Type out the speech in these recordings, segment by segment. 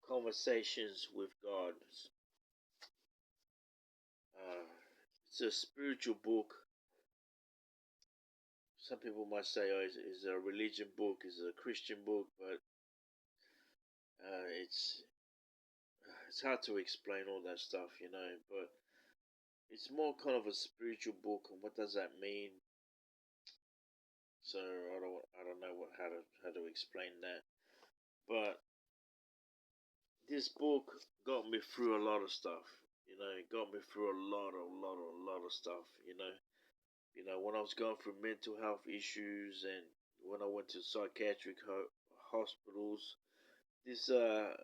Conversations with God. Uh, it's a spiritual book. Some people might say, "Oh, it's a religion book, it's a Christian book," but it's hard to explain all that stuff. But it's more kind of a spiritual book, and what does that mean? So I don't know how to explain that. But this book got me through a lot of stuff. It got me through a lot of stuff. When I was going through mental health issues and when I went to psychiatric hospitals, this uh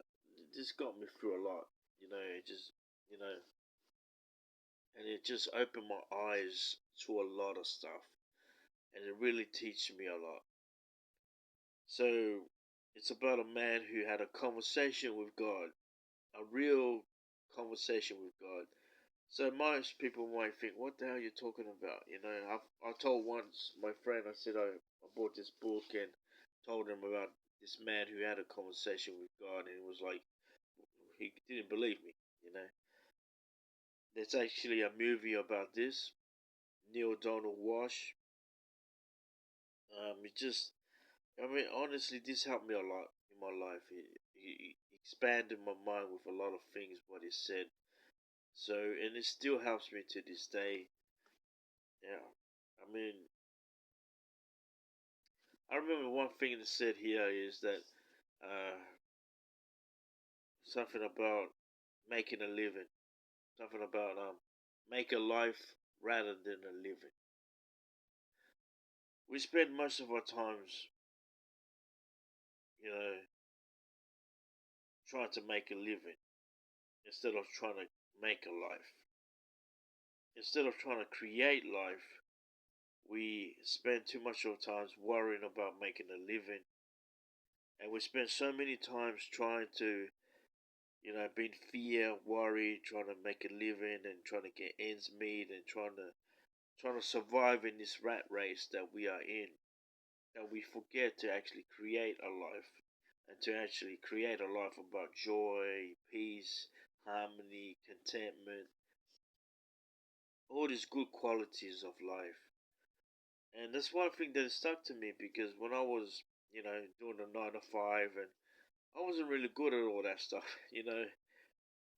this got me through a lot. It just you know, and it just opened my eyes to a lot of stuff, and it really teach me a lot. So it's about a man who had a conversation with God, a real conversation with God. So most people might think, "What the hell are you talking about?" I told once my friend, I said I bought this book and told him about this man who had a conversation with God, and it was like he didn't believe me. You know, there's actually a movie about this. Neale Donald Walsh. It just, I mean, honestly, this helped me a lot in my life. It expanded my mind with a lot of things what he said. So, and it still helps me to this day. Yeah, I mean, I remember one thing that said here is that uh, something about making a living, something about make a life rather than a living. We spend most of our times, you know, trying to make a living instead of trying to make a life. Instead of trying to create life, we spend too much of times worrying about making a living, and we spend so many times trying to, be in fear, worry, trying to make a living and trying to get ends meet and trying to survive in this rat race that we are in, that we forget to actually create a life and to actually create a life about joy, peace, harmony, contentment, all these good qualities of life. And that's one thing that stuck to me because when I was, doing the 9 to 5 and I wasn't really good at all that stuff, it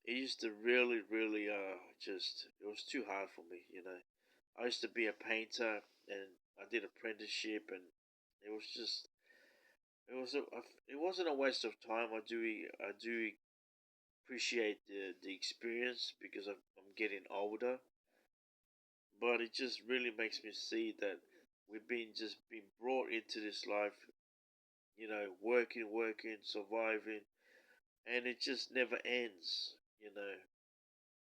used to really, really, just, it was too hard for me. I used to be a painter and I did apprenticeship and it was just, it wasn't a waste of time. I do appreciate the experience because I'm getting older, but it just really makes me see that we've been just being brought into this life, working, working, surviving, and it just never ends.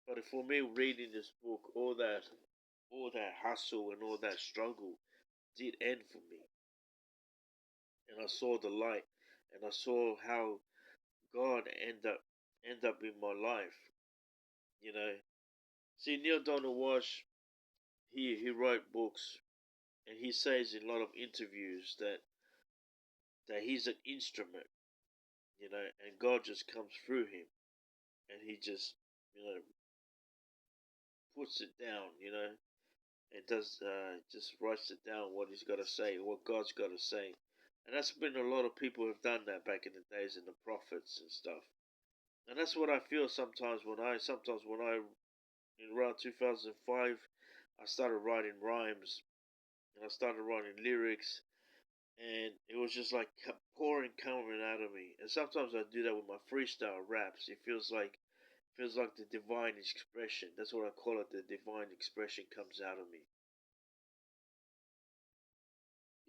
But for me, reading this book, all that hustle and all that struggle did end for me, and I saw the light, and I saw how God end up in my life. You know, see Neil Donald Walsh, he wrote books, and he says in a lot of interviews that he's an instrument, and God just comes through him, and he just puts it down, and does just writes it down what he's got to say, what God's got to say, and that's been a lot of people have done that back in the days in the prophets and stuff, and that's what I feel sometimes when I in around 2005 I started writing rhymes and I started writing lyrics, and it was just like pouring coming out of me. And sometimes I do that with my freestyle raps. It feels like the divine expression. That's what I call it. The divine expression comes out of me.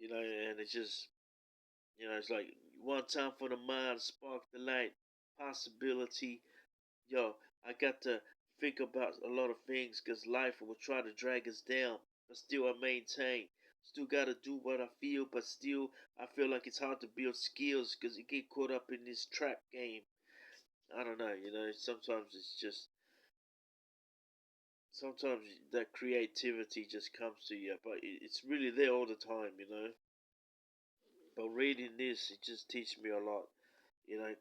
And it's like one time for the mind, spark the light, possibility. Yo, I got to think about a lot of things because life will try to drag us down, but still I maintain. Still gotta do what I feel, but still I feel like it's hard to build skills because you get caught up in this trap game. I don't know, sometimes that creativity just comes to you, but it's really there all the time. But reading this, it just teaches me a lot.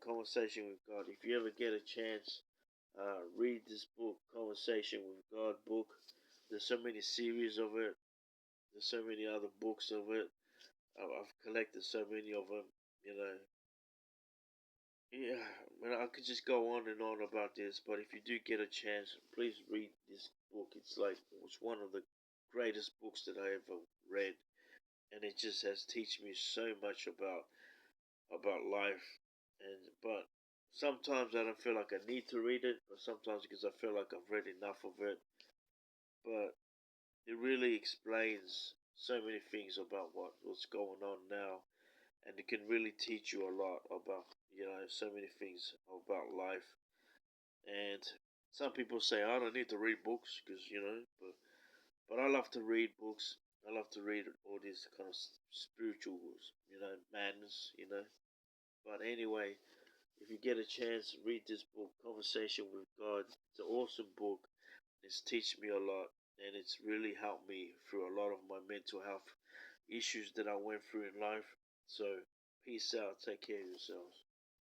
Conversation with God. If you ever get a chance, read this book, Conversation with God book. There's so many series of it. There's so many other books of it. I've collected so many of them. You know, yeah. I could just go on and on about this, but if you do get a chance, please read this book. It's one of the greatest books that I ever read, and it just has teach me so much about life. But sometimes I don't feel like I need to read it, but sometimes because I feel like I've read enough of it. But it really explains so many things about what's going on now, and it can really teach you a lot about so many things about life. And some people say I don't need to read books because but I love to read books. I love to read all these kind of spiritual madness. But anyway, if you get a chance, read this book, Conversation with God. It's an awesome book. It's teach me a lot, and it's really helped me through a lot of my mental health issues that I went through in life. So, peace out. Take care of yourselves.